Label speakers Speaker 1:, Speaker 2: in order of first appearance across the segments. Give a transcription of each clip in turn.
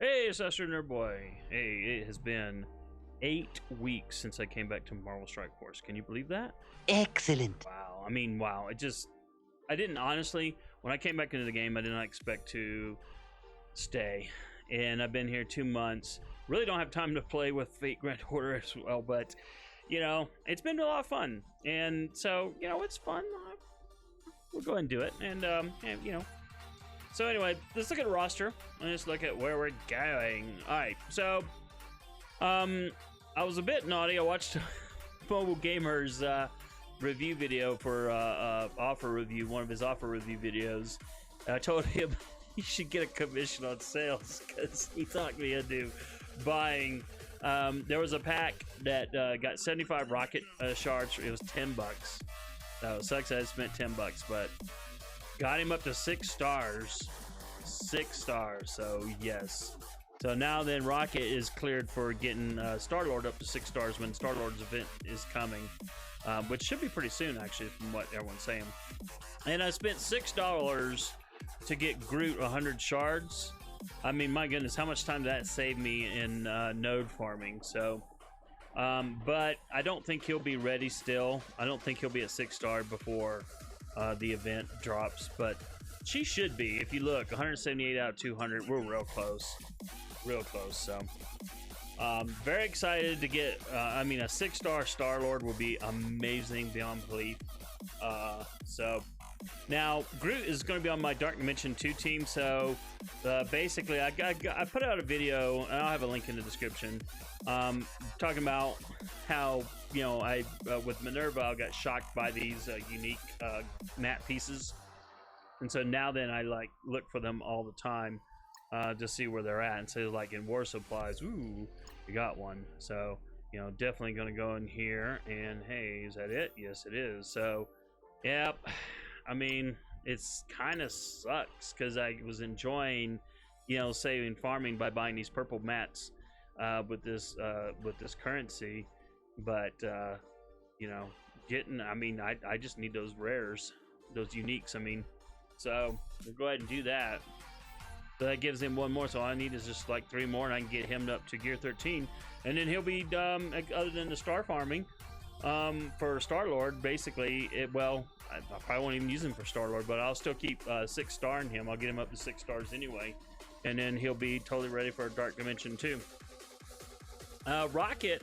Speaker 1: Hey, it's AstroNerdBoy. Hey, it has been 8 weeks since I came back to Marvel Strike Force. Can you believe that?
Speaker 2: Excellent.
Speaker 1: Wow. Wow. I didn't honestly, when I came back into the game, I did not expect to stay. And I've been here 2 months. Really don't have time to play with Fate Grand Order as well, but, it's been a lot of fun. And so, it's fun. We'll go ahead and do it. So anyway, let's look at the roster. Let's look at where we're going. All right, so I was a bit naughty. I watched Mobile Gamer's review video for offer review, one of his offer review videos. I told him he should get a commission on sales because he talked me into buying. There was a pack that got 75 rocket shards. It was $10. So it sucks that I spent $10, but got him up to 6 stars. 6 stars, so yes. So now then Rocket is cleared for getting Star-Lord up to 6 stars when Star-Lord's event is coming. Which should be pretty soon, actually, from what everyone's saying. And I spent $6 to get Groot 100 shards. I mean, my goodness, how much time did that save me in node farming? So, but I don't think he'll be ready still. I don't think he'll be at 6 star before the event drops, but she should be. If you look, 178 out of 200, we're real close. So very excited to get a 6-star Star-Lord will be amazing beyond belief. So now Groot is going to be on my Dark Dimension 2 team. So basically I put out a video, and I'll have a link in the description, talking about how I with Minerva I got shocked by these unique matte pieces, and so now then I look for them all the time to see where they're at. And so in war supplies, ooh, we got one. So definitely gonna go in here, and hey, is that it? Yes, it is. So yep, I mean, it's kind of sucks because I was enjoying saving farming by buying these purple mats with this currency, but I just need those rares, those uniques. So we'll go ahead and do that. So that gives him one more, so all I need is just 3 more, and I can get him up to gear 13, and then he'll be other than the star farming for Star-Lord. Basically, I probably won't even use him for Star-Lord, but I'll still keep 6 star in him. I'll get him up to 6 stars anyway, and then he'll be totally ready for Dark Dimension 2. Rocket,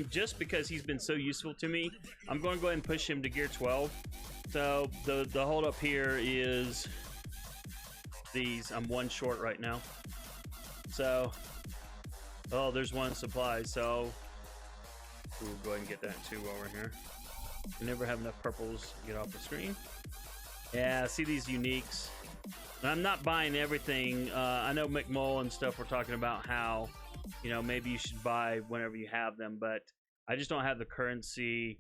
Speaker 1: just because he's been so useful to me, I'm going to go ahead and push him to gear 12. So the hold up here is these. I'm 1 short right now. So, oh, there's 1 supply. So we'll go ahead and get that too while we're here. We never have enough purples to get off the screen. Yeah, see these uniques. And I'm not buying everything. I know McMull and stuff were talking about how maybe you should buy whenever you have them, but I just don't have the currency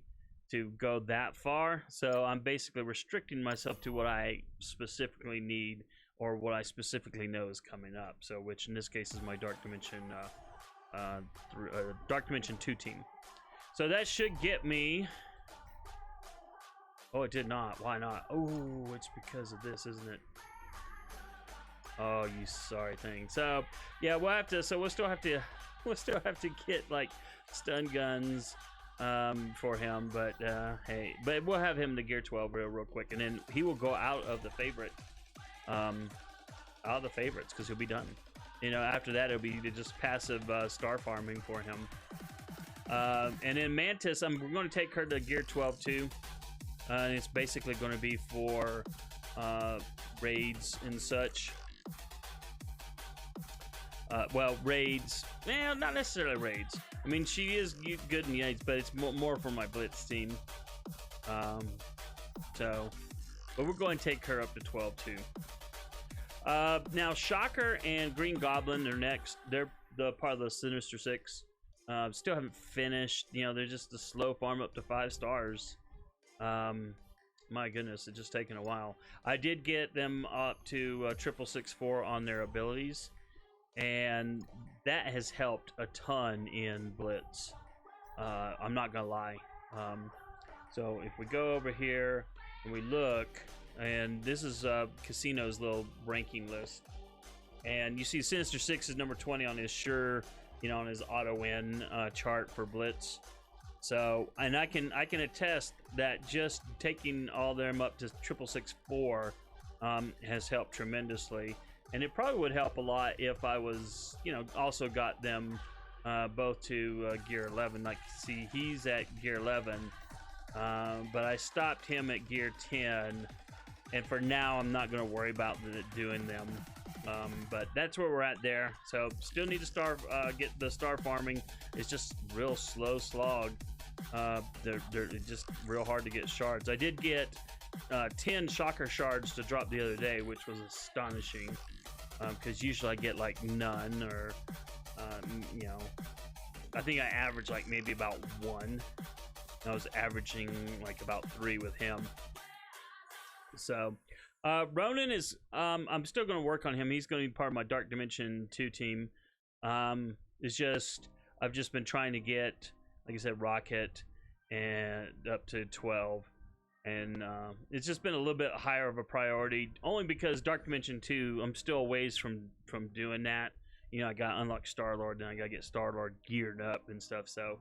Speaker 1: to go that far. So I'm basically restricting myself to what I specifically need, or what I specifically know is coming up. So, which in this case is my Dark Dimension, Dark Dimension 2 team. So that should get me. Oh, it did not. Why not? Oh, it's because of this, isn't it? Oh, you sorry thing. So yeah, we'll have to. So we'll still have to get stun guns for him. But hey, but we'll have him to gear 12 real quick, and then he will go out of the favorite. Out of the favorites, because he'll be done. After that it'll be just passive star farming for him. And then Mantis, we're going to take her to gear 12 too. And it's basically going to be for raids and such. Well, raids, not necessarily raids. She is good in the raids, but it's more for my Blitz team. But we're going to take her up to 12 too. Now Shocker and Green Goblin are next. They're the part of the Sinister Six. Still haven't finished. They're just a slow farm up to 5 stars. My goodness, it's just taking a while. I did get them up to 6664 on their abilities, and that has helped a ton in Blitz. I'm not gonna lie. So if we go over here and we look, and this is Casino's little ranking list. And you see Sinister Six is number 20 on his on his auto win chart for Blitz. So, and I can attest that just taking all them up to 666-4 has helped tremendously. And it probably would help a lot if I was, also got them both to gear 11. Like, see, he's at gear 11, but I stopped him at gear 10. And for now, I'm not going to worry about doing them. But that's where we're at there. So still need to get the star farming. It's just real slow slog. They're just real hard to get shards. I did get 10 shocker shards to drop the other day, which was astonishing. Because usually I get like none, or I think I average like maybe about 1. I was averaging like about 3 with him. So Ronan is I'm still going to work on him. He's going to be part of my Dark Dimension 2 team. It's just I've just been trying to get, like I said, Rocket and up to 12, and it's just been a little bit higher of a priority, only because Dark Dimension 2 I'm still a ways from doing that. I got to unlock Star-Lord, and I got to get Star-Lord geared up and stuff, so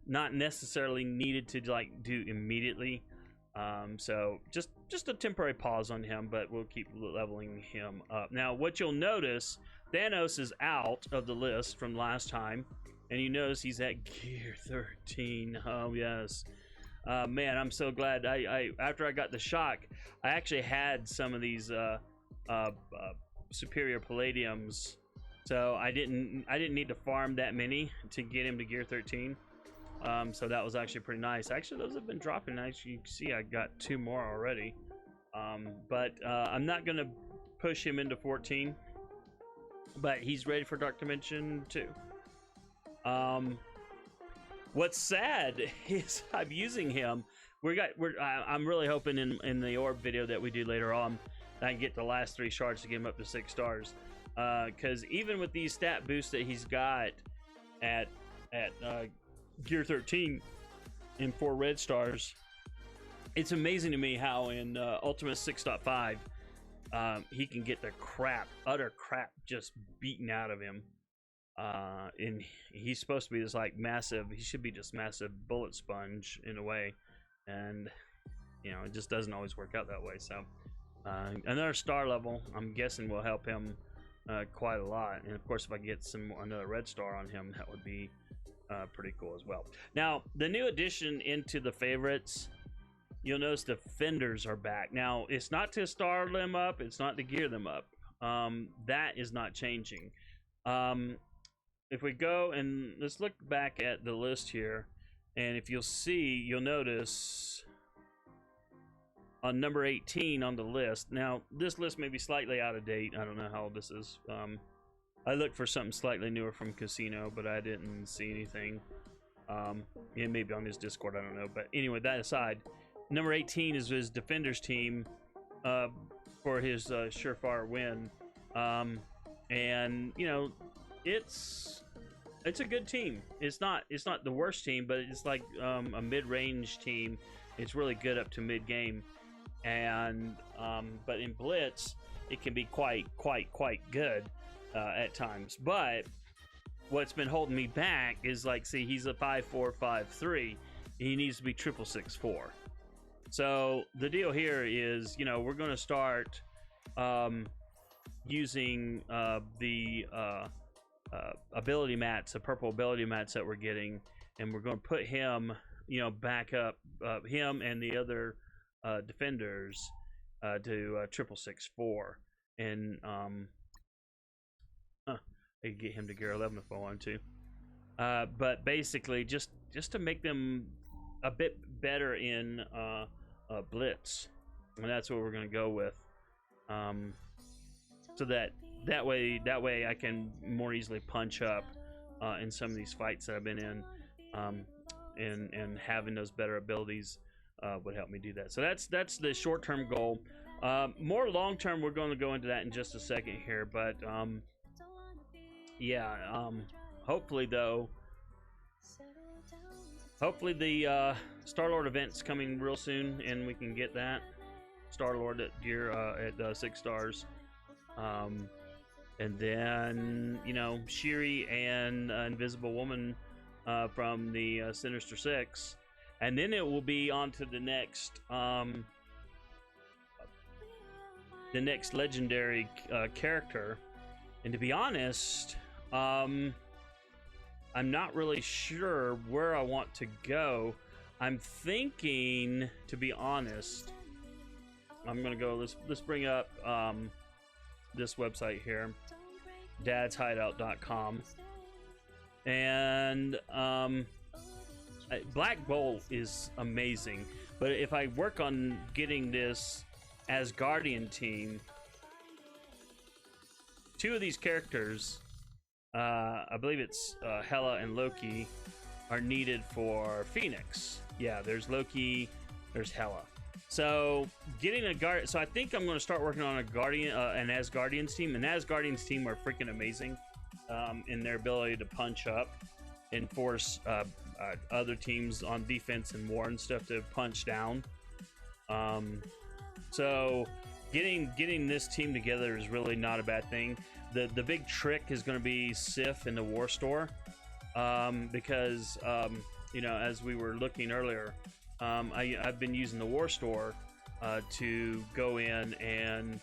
Speaker 1: not necessarily needed to like do immediately. So just a temporary pause on him, but we'll keep leveling him up. Now, what you'll notice, Thanos is out of the list from last time, and you notice he's at gear 13. Oh yes, man, I'm so glad. I after I got the shock, I actually had some of these superior palladiums, so I didn't need to farm that many to get him to gear 13. So that was actually pretty nice. Actually, those have been dropping. As you can see, I got 2 more already. But I'm not going to push him into 14. But he's ready for Dark Dimension 2. What's sad is I'm using him. I'm really hoping in the orb video that we do later on, I can get the last 3 shards to get him up to 6 stars. Because even with these stat boosts that he's got at gear 13 in 4 red stars, it's amazing to me how in Ultimate 6.5 he can get the utter crap just beaten out of him, and he's supposed to be this like massive, he should be just massive bullet sponge in a way, and it just doesn't always work out that way. So another star level I'm guessing will help him quite a lot, and of course if I get another red star on him, that would be pretty cool as well. Now, the new addition into the favorites, you'll notice the Defenders are back. Now, it's not to star them up, it's not to gear them up. That is not changing. If we go and let's look back at the list here, and if you'll notice on number 18 on the list. Now, this list may be slightly out of date. I don't know how old this is. I looked for something slightly newer from Casino, but I didn't see anything. Yeah, maybe on his Discord, I don't know. But anyway, that aside, number 18 is his Defenders team for his surefire win. And it's a good team. It's not the worst team, but it's like a mid-range team. It's really good up to mid-game. And but in Blitz, it can be quite good. At times, but what's been holding me back is, like, see, he's a 5-4-5-3. He needs to be 666-4. So the deal here is, we're going to start using the ability mats, the purple ability mats that we're getting, and we're going to put him, back up, him and the other defenders to 666-4, and I could get him to gear 11 if I wanted to. But basically, just to make them a bit better in Blitz, and that's what we're going to go with. So that way I can more easily punch up in some of these fights that I've been in, and having those better abilities would help me do that. So that's the short-term goal. More long-term, we're going to go into that in just a second here, but yeah, hopefully the Star-Lord event's coming real soon, and we can get that Star-Lord at gear at 6 stars. and then Shiri and Invisible Woman from the Sinister Six, and then it will be on to the next legendary character. And to be honest, I'm not really sure where I want to go. I'm thinking, to be honest, I'm gonna go. Let's bring up this website here, dadshideout.com, and Black Bolt is amazing. But if I work on getting this Asgardian team, two of these characters, I believe it's Hela and Loki, are needed for Phoenix. Yeah, there's Loki, there's Hela. So getting a guard. So I think I'm going to start working on an Asgardians team. And Asgardians team are freaking amazing in their ability to punch up and force other teams on defense and war and stuff to punch down. So getting this team together is really not a bad thing. The big trick is going to be Sif in the War Store, because as we were looking earlier, I've been using the War Store to go in and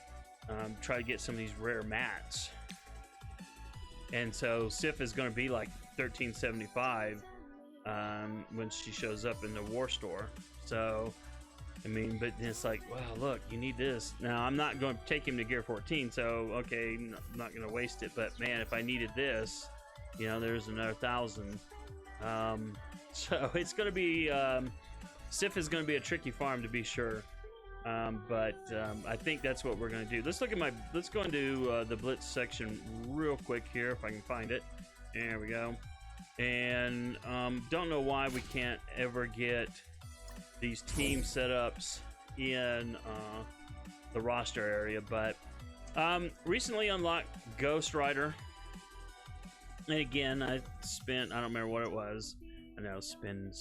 Speaker 1: try to get some of these rare mats. And so Sif is going to be like 1375 when she shows up in the War Store. So I mean, but it's like, wow, look, you need this. Now, I'm not going to take him to gear 14, so, okay, I'm not going to waste it. But, man, if I needed this, there's another 1,000. So it's going to be, Sif is going to be a tricky farm to be sure. But I think that's what we're going to do. Let's go into the Blitz section real quick here, if I can find it. There we go. And don't know why we can't ever get these team setups in the roster area, but recently unlocked Ghost Rider, and again I don't remember what it was. I know, spend.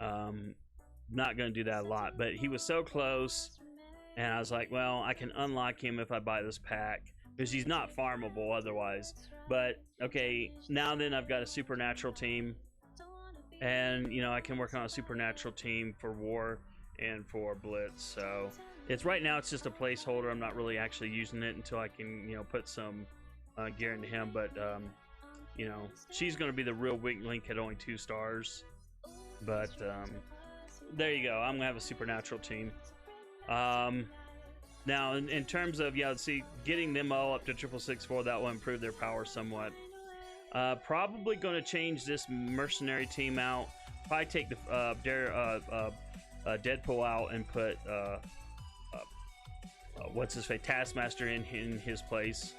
Speaker 1: Not gonna do that a lot, but he was so close, and I was like, well, I can unlock him if I buy this pack, because he's not farmable otherwise. But okay, now then I've got a supernatural team. And I can work on a supernatural team for War and for Blitz. So right now it's just a placeholder. I'm not really actually using it until I can put some gear into him. But she's going to be the real weak link at only 2 stars. But there you go. I'm gonna have a supernatural team. Now in terms of getting them all up to 6664, that will improve their power somewhat. Probably going to change this mercenary team out. Probably take the Deadpool out and put what's his face, Taskmaster in his place,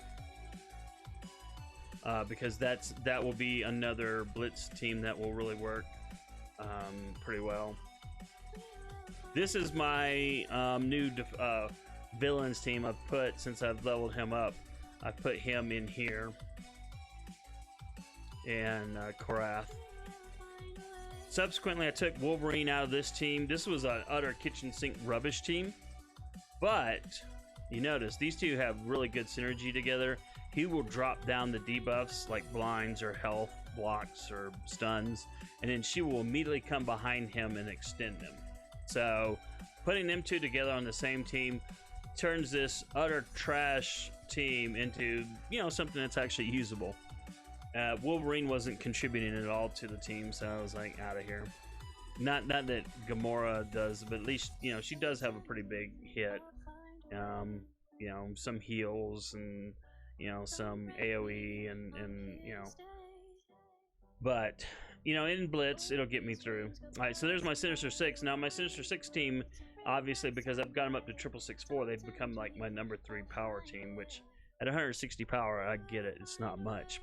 Speaker 1: because that will be another Blitz team that will really work pretty well. This is my new villains team I've put since I've leveled him up. I put him in here. And Korath. Subsequently, I took Wolverine out of this team. This was an utter kitchen sink rubbish team, but you notice these two have really good synergy together. He will drop down the debuffs like blinds or health blocks or stuns, and then she will immediately come behind him and extend them. So putting them two together on the same team turns this utter trash team into something that's actually usable. Wolverine wasn't contributing at all to the team, so I was like, out of here. Not that Gamora does, but at least she does have a pretty big hit. Some heals and some AOE and but in Blitz it'll get me through. All right, so there's my Sinister Six. Now my Sinister Six team, obviously, because I've got them up to 6664, they've become like my number 3 power team. Which at 160 power, I get it, it's not much,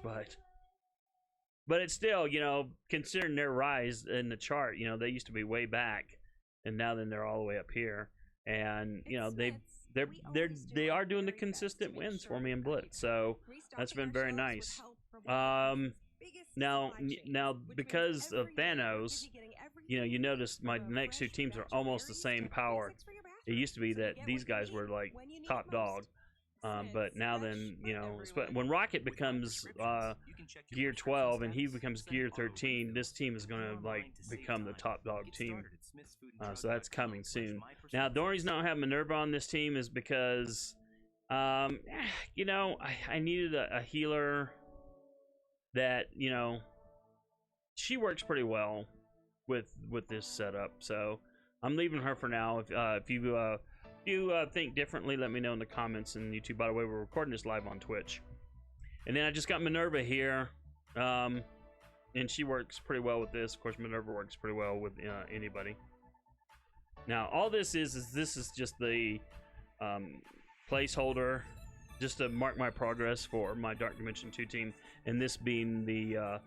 Speaker 1: but it's still, considering their rise in the chart, they used to be way back, and now then they're all the way up here, and they are doing the consistent wins for me in Blitz, so that's been very nice. Now because of Thanos, you notice my next 2 teams are almost the same power. It used to be that these guys were like top dog. But now then, you know, when Rocket becomes gear 12 and he becomes gear 13, this team is going to like become the top dog team. So that's coming soon. Now, the only reason I don't have Minerva on this team is because, you know, I needed a healer that, you know, she works pretty well with this setup. So I'm leaving her for now. If you think differently, let me know in the comments in YouTube. By the way, we're recording this live on Twitch. And then I just got Minerva here, and she works pretty well with this. Of course, Minerva works pretty well with anybody. Now, all this is just the placeholder, just to mark my progress for my Dark Dimension 2 team, and this being the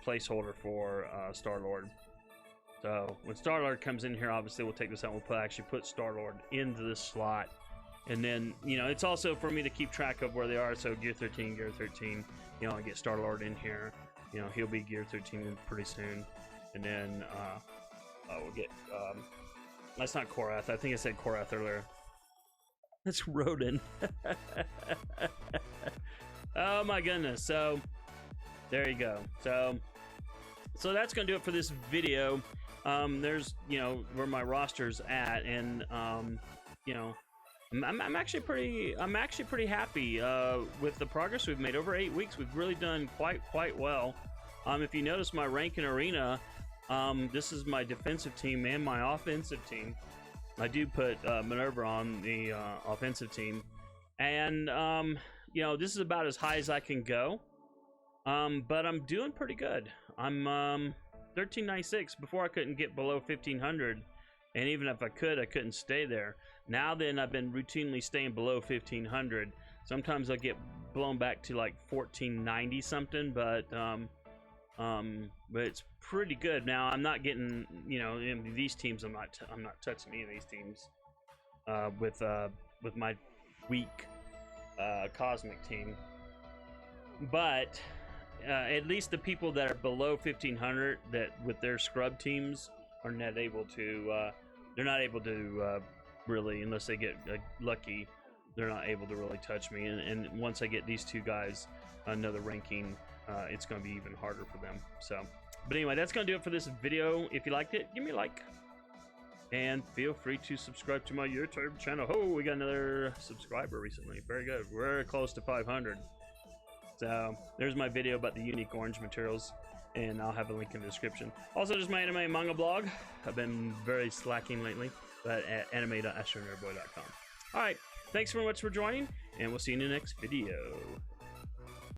Speaker 1: placeholder for Star-Lord. So when Star-Lord comes in here, obviously we'll take this out and we'll actually put Star-Lord into this slot. And then, you know, it's also for me to keep track of where they are. So gear 13, gear 13, you know, I get Star-Lord in here. You know, he'll be gear 13 pretty soon. And then we'll get, that's not Korath. I think I said Korath earlier. That's Rodin. Oh my goodness. So there you go. So that's going to do it for this video. There's, you know, where my roster's at, and you know, I'm actually pretty happy with the progress we've made over 8 weeks. We've really done quite well. If you notice my rank in arena, this is my defensive team and my offensive team. I do put Minerva on the offensive team, and you know, this is about as high as I can go. But I'm doing pretty good. I'm 1396. Before I couldn't get below 1500, and even if I could, I couldn't stay there. Now then, I've been routinely staying below 1500. Sometimes I get blown back to like 1490 something, but it's pretty good. Now I'm not getting, you know, in these teams. I'm not touching any of these teams with my weak cosmic team, but at least the people that are below 1500 that with their scrub teams are not able to they're not able to really, unless they get lucky, they're not able to really touch me. And once I get these two guys another ranking, it's going to be even harder for them. So, but anyway, that's going to do it for this video. If you liked it, give me a like, and feel free to subscribe to my YouTube channel. Oh, we got another subscriber recently. Very good. We're close to 500. So there's my video about the unique orange materials, and I'll have a link in the description. Also, there's my anime and manga blog. I've been very slacking lately, but at anime.astronerdboy.com. All right, thanks very much for joining, and we'll see you in the next video.